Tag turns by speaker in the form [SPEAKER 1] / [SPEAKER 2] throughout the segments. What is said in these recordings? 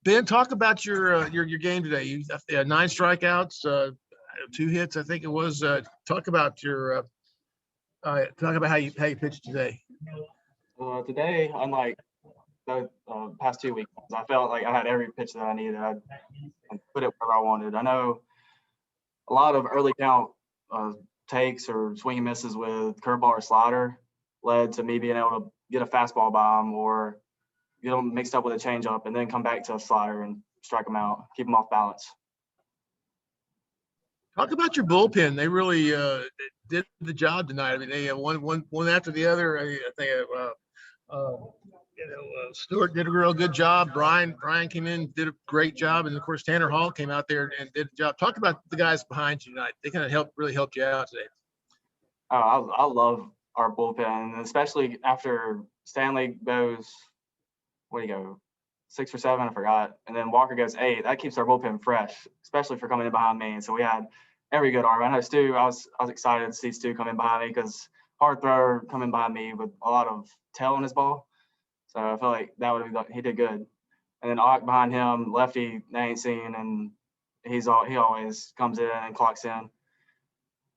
[SPEAKER 1] Ben, talk about your game today. You 9 strikeouts, 2 hits, I think it was. Talk about how you pitched today.
[SPEAKER 2] Today, unlike the past 2 weeks, I felt like I had every pitch that I needed. I put it where I wanted. I know a lot of early count takes or swing and misses with curveball or slider led to me being able to get a fastball by him or get them mixed up with a changeup and then come back to a slider and strike them out, keep them off balance.
[SPEAKER 1] Talk about your bullpen. They really did the job tonight. I mean, they one after the other. I think Stewart did a real good job. Brian came in, did a great job, and of course Tanner Hall came out there and did the job. Talk about the guys behind you tonight. They kind of really helped you out today.
[SPEAKER 2] I love our bullpen, especially after Stanley goes. Where do you go? 6 or 7, I forgot. And then Walker goes 8. That keeps our bullpen fresh, especially for coming in behind me. And so we had every good arm. I know Stu, I was excited to see Stu come in behind me because hard thrower coming behind me with a lot of tail in his ball. So I feel like he did good. And then Ock behind him, lefty, they ain't seen, and he always comes in and clocks in.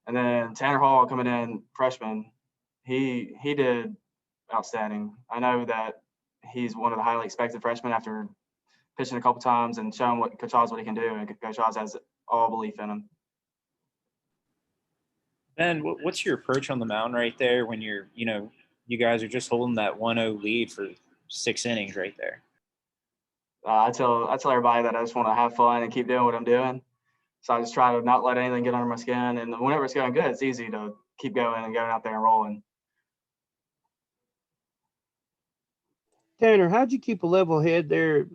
[SPEAKER 2] And then Tanner Hall coming in, freshman, he did outstanding. I know that he's one of the highly expected freshmen after pitching a couple times and showing Coach Oz what he can do, and Coach Oz has all belief in him.
[SPEAKER 3] Ben, what's your approach on the mound right there when you guys are just holding that 1-0 lead for 6 innings right there?
[SPEAKER 2] I tell everybody that I just want to have fun and keep doing what I'm doing. So I just try to not let anything get under my skin. And whenever it's going good, it's easy to keep going and going out there and rolling.
[SPEAKER 4] Tanner, how'd you keep a level head there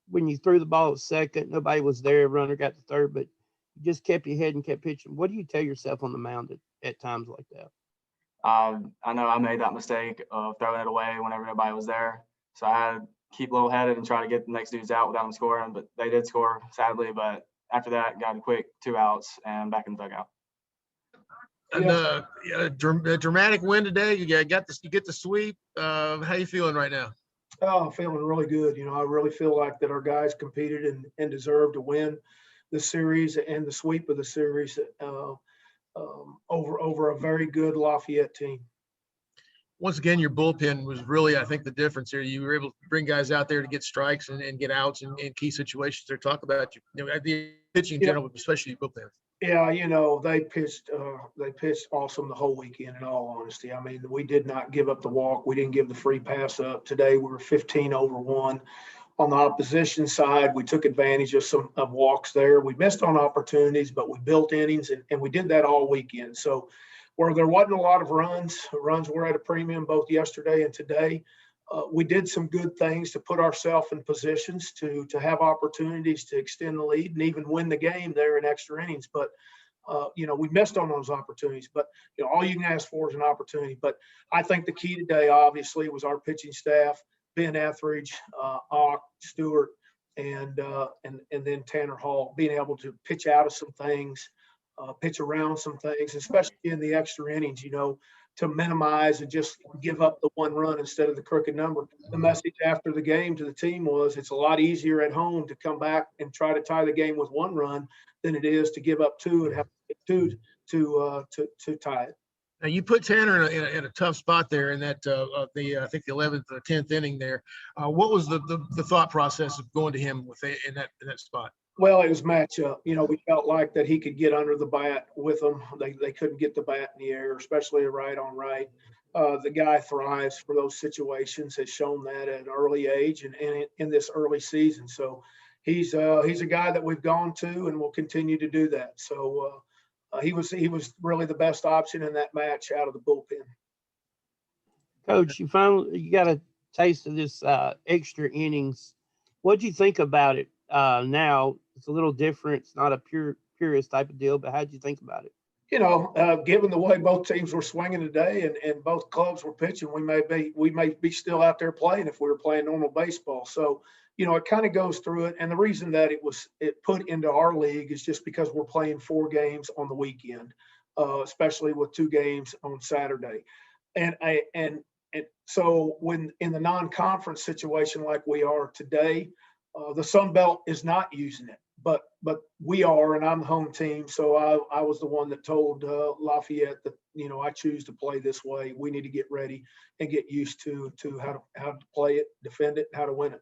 [SPEAKER 4] when you threw the ball at second? Nobody was there. Runner got to third, but you just kept your head and kept pitching. What do you tell yourself on the mound at times like that?
[SPEAKER 2] I know I made that mistake of throwing it away whenever nobody was there. So I had to keep level-headed and try to get the next dudes out without them scoring. But they did score, sadly. But after that, got a quick 2 outs and back in the dugout.
[SPEAKER 1] And a dramatic win today. You get the sweep. How you feeling right now?
[SPEAKER 5] Oh, I'm feeling really good. I really feel like that our guys competed and deserved to win the series and the sweep of the series over a very good Lafayette team.
[SPEAKER 1] Once again, your bullpen was really, I think, the difference here. You were able to bring guys out there to get strikes and get outs in key situations. There, talk about the pitching in general, especially bullpen.
[SPEAKER 5] Yeah, they pitched awesome the whole weekend, in all honesty. I mean, we did not give up the walk. We didn't give the free pass up. Today, we were 15-over-1. On the opposition side, we took advantage of some walks there. We missed on opportunities, but we built innings, and we did that all weekend. So where there wasn't a lot of runs were at a premium both yesterday and today. We did some good things to put ourselves in positions to have opportunities to extend the lead and even win the game there in extra innings. But, we missed on those opportunities. But, all you can ask for is an opportunity. But I think the key today, obviously, was our pitching staff, Ben Ethridge, Ock, Stewart, and then Tanner Hall, being able to pitch out of some things, pitch around some things, especially in the extra innings, to minimize and just give up the 1 run instead of the crooked number. The message after the game to the team was it's a lot easier at home to come back and try to tie the game with 1 run than it is to give up 2 and have 2 to tie it.
[SPEAKER 1] Now you put Tanner in a tough spot there in that I think the 11th or 10th inning there. What was the thought process of going to him in that spot?
[SPEAKER 5] Well, it was matchup. We felt like that he could get under the bat with them. They couldn't get the bat in the air, especially a right on right. The guy thrives for those situations, has shown that at an early age and in this early season. So he's a guy that we've gone to and will continue to do that. So he was really the best option in that match out of the bullpen.
[SPEAKER 4] Coach, you got a taste of this extra innings. What'd you think about it? Now it's a little different. It's not a purist type of deal, but how'd you think about it?
[SPEAKER 5] Given the way both teams were swinging today and both clubs were pitching, we may be still out there playing if we were playing normal baseball. So, it kind of goes through it. And the reason that it put into our league is just because we're playing 4 games on the weekend, especially with 2 games on Saturday. And so when in the non-conference situation like we are today, the Sun Belt is not using it, but we are, and I'm the home team. So I was the one that told Lafayette that, I choose to play this way. We need to get ready and get used to how to play it, defend it, how to win it.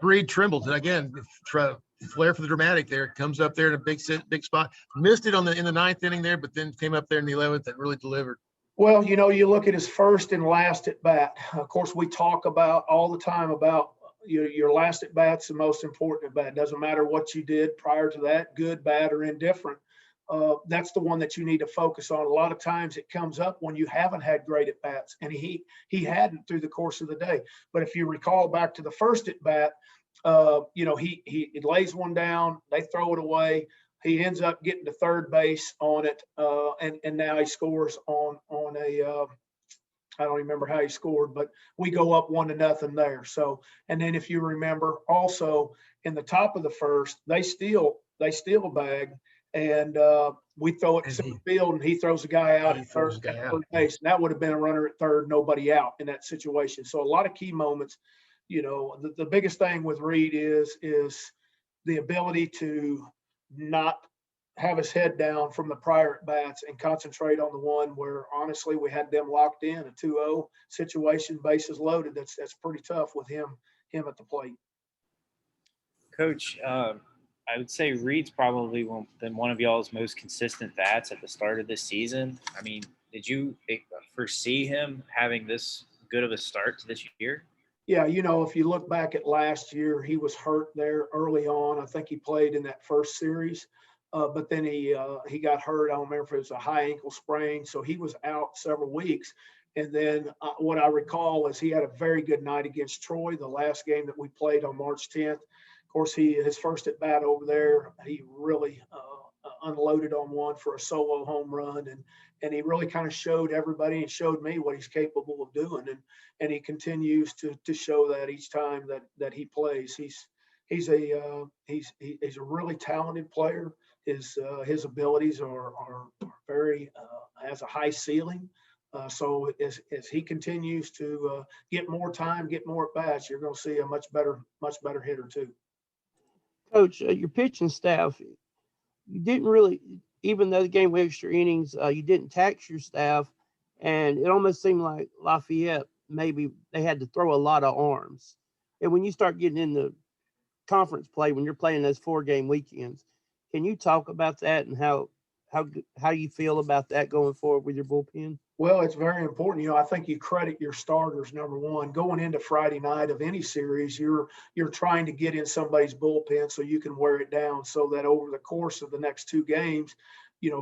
[SPEAKER 1] Reed Trimble, again, flair for the dramatic there. Comes up there in a big spot. Missed it in the 9th inning there, but then came up there in the 11th and really delivered.
[SPEAKER 5] Well, you look at his first and last at bat. Of course, we talk about all the time about your last at bat's the most important at bat. Doesn't matter what you did prior to that, good, bad, or indifferent. That's the one that you need to focus on. A lot of times it comes up when you haven't had great at bats, and he hadn't through the course of the day. But if you recall back to the first at bat, he lays one down, they throw it away. He ends up getting to third base on it, and now he scores on a I don't remember how he scored, but we go up 1-0 there. So, and then if you remember, also in the top of the first, they steal a bag, and we throw it to center field, and he throws a guy out at third base, and that would have been a runner at third, nobody out in that situation. So a lot of key moments. The biggest thing with Reed is the ability to not have his head down from the prior at bats and concentrate on the one where honestly we had them locked in, a 2-0 situation, bases loaded. That's pretty tough with him at the plate.
[SPEAKER 3] Coach, I would say Reed's probably been one of y'all's most consistent bats at the start of this season. I mean, did you foresee him having this good of a start to this year?
[SPEAKER 5] Yeah, if you look back at last year, he was hurt there early on. I think he played in that first series. But then he got hurt. I don't remember if it was a high ankle sprain. So he was out several weeks. And then what I recall is he had a very good night against Troy, the last game that we played on March 10th. Of course, his first at bat over there, he really unloaded on one for a solo home run. And he really kind of showed everybody and showed me what he's capable of doing. And he continues to show that each time that he plays. He's a really talented player. His abilities are very has a high ceiling. So as he continues to get more time, get more at bats, you're going to see a much better hitter too.
[SPEAKER 4] Coach, your pitching staff, you didn't really, even though the game went extra innings, you didn't tax your staff, and it almost seemed like Lafayette maybe they had to throw a lot of arms. And when you start getting into conference play, when you're playing those 4-game weekends, can you talk about that and how you feel about that going forward with your bullpen?
[SPEAKER 5] Well, it's very important. I think you credit your starters, number one. Going into Friday night of any series, you're trying to get in somebody's bullpen so you can wear it down, so that over the course of the next 2 games,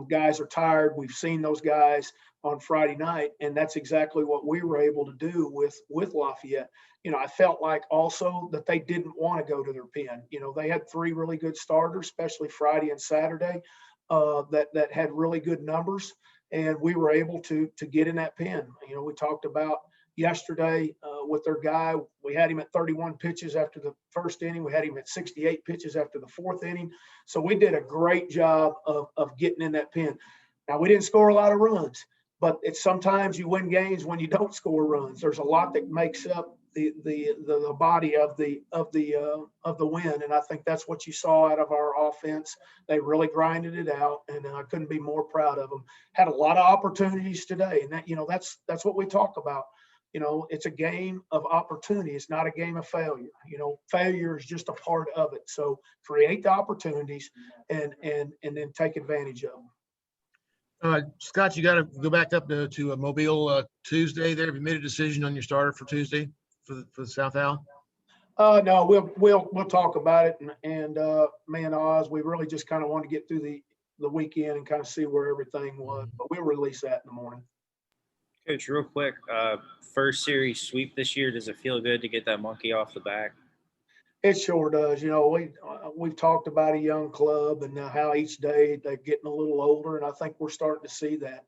[SPEAKER 5] guys are tired. We've seen those guys on Friday night, and that's exactly what we were able to do with Lafayette. I felt like also that they didn't want to go to their pen. They had 3 really good starters, especially Friday and Saturday, that had really good numbers, and we were able to get in that pen. We talked about yesterday with their guy. We had him at 31 pitches after the first inning. We had him at 68 pitches after the 4th inning. So we did a great job of getting in that pen. Now, we didn't score a lot of runs, but it's sometimes you win games when you don't score runs. There's a lot that makes up the body of the win, and I think that's what you saw out of our offense. They really grinded it out, and I couldn't be more proud of them. Had a lot of opportunities today, and that's what we talk about. It's a game of opportunity. It's not a game of failure. Failure is just a part of it. So create the opportunities and then take advantage of them.
[SPEAKER 1] Scott, you got to go back up to Mobile Tuesday there. Have you made a decision on your starter for Tuesday for the South Al?
[SPEAKER 5] No, we'll talk about it. And me and Oz, we really just kind of want to get through the weekend and kind of see where everything was. But we'll release that in the morning.
[SPEAKER 3] Coach, real quick, first series sweep this year. Does it feel good to get that monkey off the back?
[SPEAKER 5] It sure does. We've talked about a young club and how each day they're getting a little older, and I think we're starting to see that.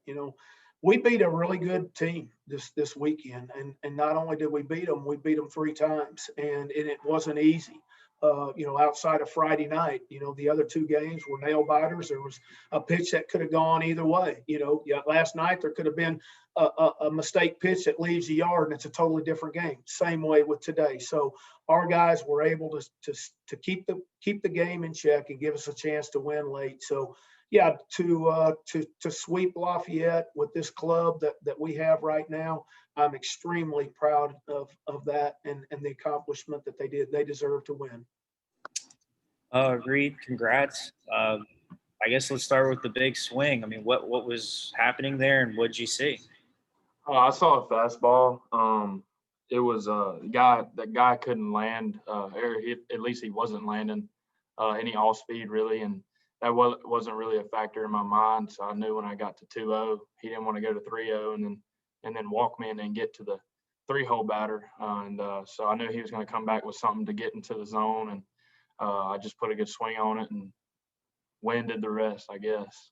[SPEAKER 5] We beat a really good team this weekend, and not only did we beat them 3 times, and it wasn't easy. outside of Friday night. The other two games were nail biters. There was a pitch that could have gone either way. Last night there could have been a mistake pitch that leaves the yard, and it's a totally different game. Same way with today. So our guys were able to keep the game in check and give us a chance to win late. So yeah, to sweep Lafayette with this club that we have right now, I'm extremely proud of that and the accomplishment that they did. They deserve to win.
[SPEAKER 3] Reed, congrats. I guess let's start with the big swing. I mean, what was happening there, and what did you see?
[SPEAKER 2] I saw a fastball. It was that guy couldn't land, or at least he wasn't landing any off speed really, and that wasn't really a factor in my mind. So I knew when I got to 2-0, he didn't want to go to 3-0 and then walk me and then get to the 3-hole batter. So I knew he was going to come back with something to get into the zone, and I just put a good swing on it, and wind did the rest, I guess.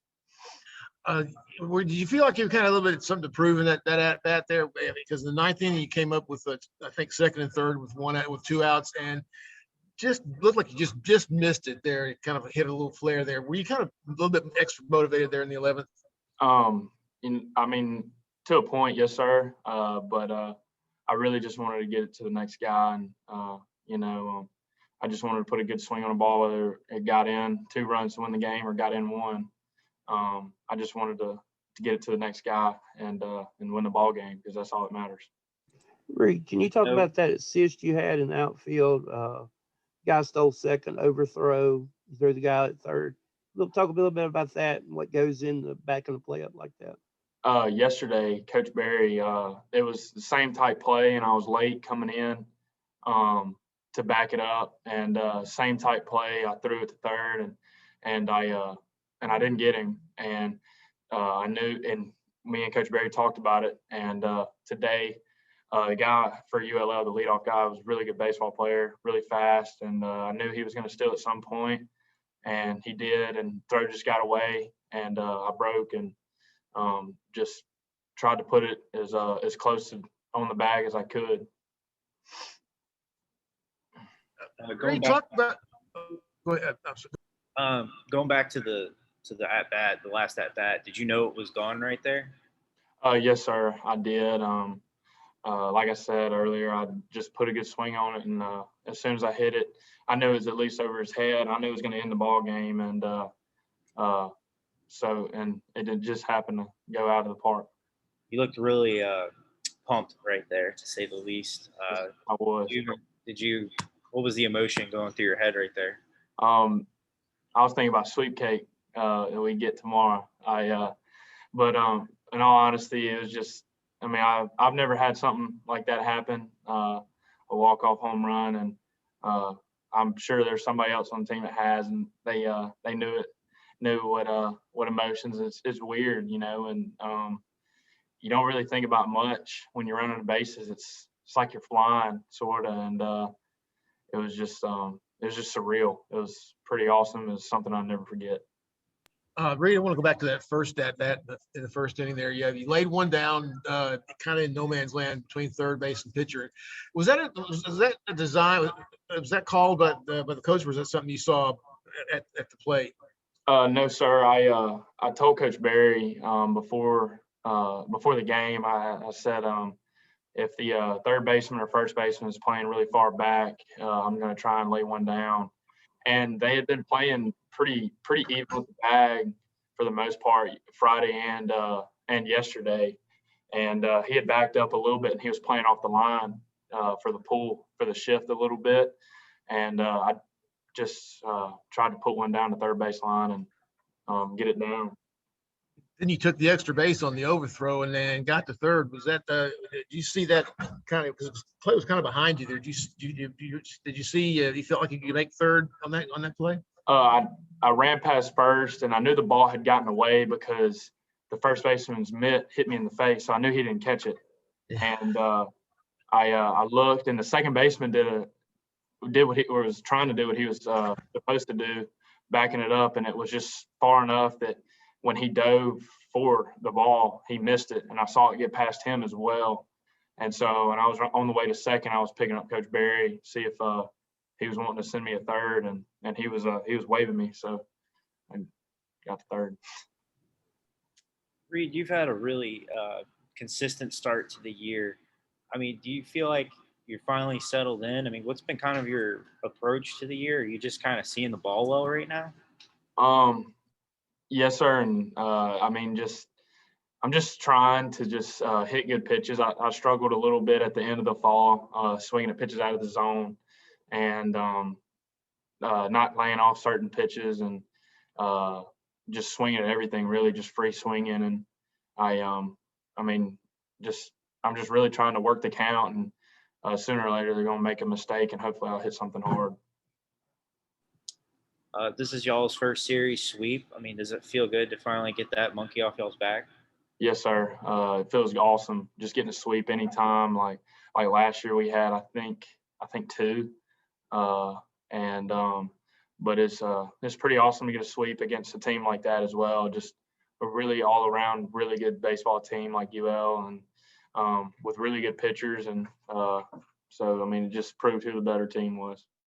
[SPEAKER 1] Did you feel like you kind of a little bit something to prove in that at bat there? Because in the 9th inning you came up with I think second and third with 2 outs, and just looked like you just missed it there. It kind of hit a little flare there. Were you kind of a little bit extra motivated there in the 11th?
[SPEAKER 2] I mean, to a point, yes, sir. But I really just wanted to get it to the next guy, and I just wanted to put a good swing on the ball, whether it got in 2 runs to win the game or got in 1. I just wanted to get it to the next guy and win the ball game, because that's all that matters.
[SPEAKER 4] Reed, can you talk about that assist you had in the outfield? Guy stole second, overthrow, you threw the guy at third. Talk a little bit about that and what goes in the back of the play up like that.
[SPEAKER 2] Yesterday, Coach Barry, it was the same type play, and I was late coming in to back it up, and same type play. I threw it to third, and I didn't get him, and I knew, and me and Coach Barry talked about it, and today the guy for ULL, the leadoff guy, was a really good baseball player, really fast, and I knew he was going to steal at some point, and he did, and throw just got away, and I broke and just tried to put it as close to on the bag as I could.
[SPEAKER 3] Going back to the at bat, the last at bat, did you know it was gone right there?
[SPEAKER 2] Yes, sir, I did. Like I said earlier, I just put a good swing on it, and as soon as I hit it, I knew it was at least over his head. I knew it was going to end the ball game, and and it did just happen to go out of the park.
[SPEAKER 3] You looked really pumped right there, to say the least.
[SPEAKER 2] I was.
[SPEAKER 3] What was the emotion going through your head right there?
[SPEAKER 2] I was thinking about sweepcake that we get tomorrow. But in all honesty, it was just, I mean, I've never had something like that happen, a walk-off home run, and I'm sure there's somebody else on the team that has, and they knew what emotions. It's weird, and you don't really think about much when you're running the bases. It's like you're flying, sort of, and it was just surreal. It was pretty awesome. It was something I'll never forget.
[SPEAKER 1] Reed, I want to go back to that first at bat in the first inning there. You laid one down kind of in no man's land between third base and pitcher. Was that a design? Was that called by the coach, or was that something you saw at the plate?
[SPEAKER 2] No, sir. I told Coach Barry before the game. I said if the third baseman or first baseman is playing really far back, I'm going to try and lay one down. And they had been playing pretty even with the bag for the most part Friday and yesterday. And he had backed up a little bit, and he was playing off the line for the pull for the shift a little bit. And I just tried to put one down to third base line and get it down.
[SPEAKER 1] Then you took the extra base on the overthrow and then got to third. Was that did you see that kind of, because the play was kind of behind you there? Did you see you felt like you could make third on that play?
[SPEAKER 2] I ran past first, and I knew the ball had gotten away because the first baseman's mitt hit me in the face, so I knew he didn't catch it. And I looked, and the second baseman was trying to do what he was supposed to do, backing it up, and it was just far enough that when he dove for the ball, he missed it, and I saw it get past him as well. And so when I was on the way to second, I was picking up Coach Barry, see if he was wanting to send me a third, and he was waving me, so I got the third.
[SPEAKER 3] Reed, you've had a really consistent start to the year. I mean, do you feel like you're finally settled in? I mean, what's been kind of your approach to the year? Are you just kind of seeing the ball well right now?
[SPEAKER 2] Yes, sir. And I mean, I'm just trying to just hit good pitches. I struggled a little bit at the end of the fall, swinging at pitches out of the zone, and not laying off certain pitches, and just swinging at everything, really just free swinging. And I mean, I'm just really trying to work the count, and sooner or later they're going to make a mistake, and hopefully I'll hit something hard.
[SPEAKER 3] This is y'all's first series sweep. I mean, does it feel good to finally get that monkey off y'all's back?
[SPEAKER 2] Yes, sir. It feels awesome just getting a sweep anytime. Like last year we had, I think 2, but it's pretty awesome to get a sweep against a team like that as well. Just a really all around really good baseball team like UL, and with really good pitchers, and so I mean it just proved who the better team was.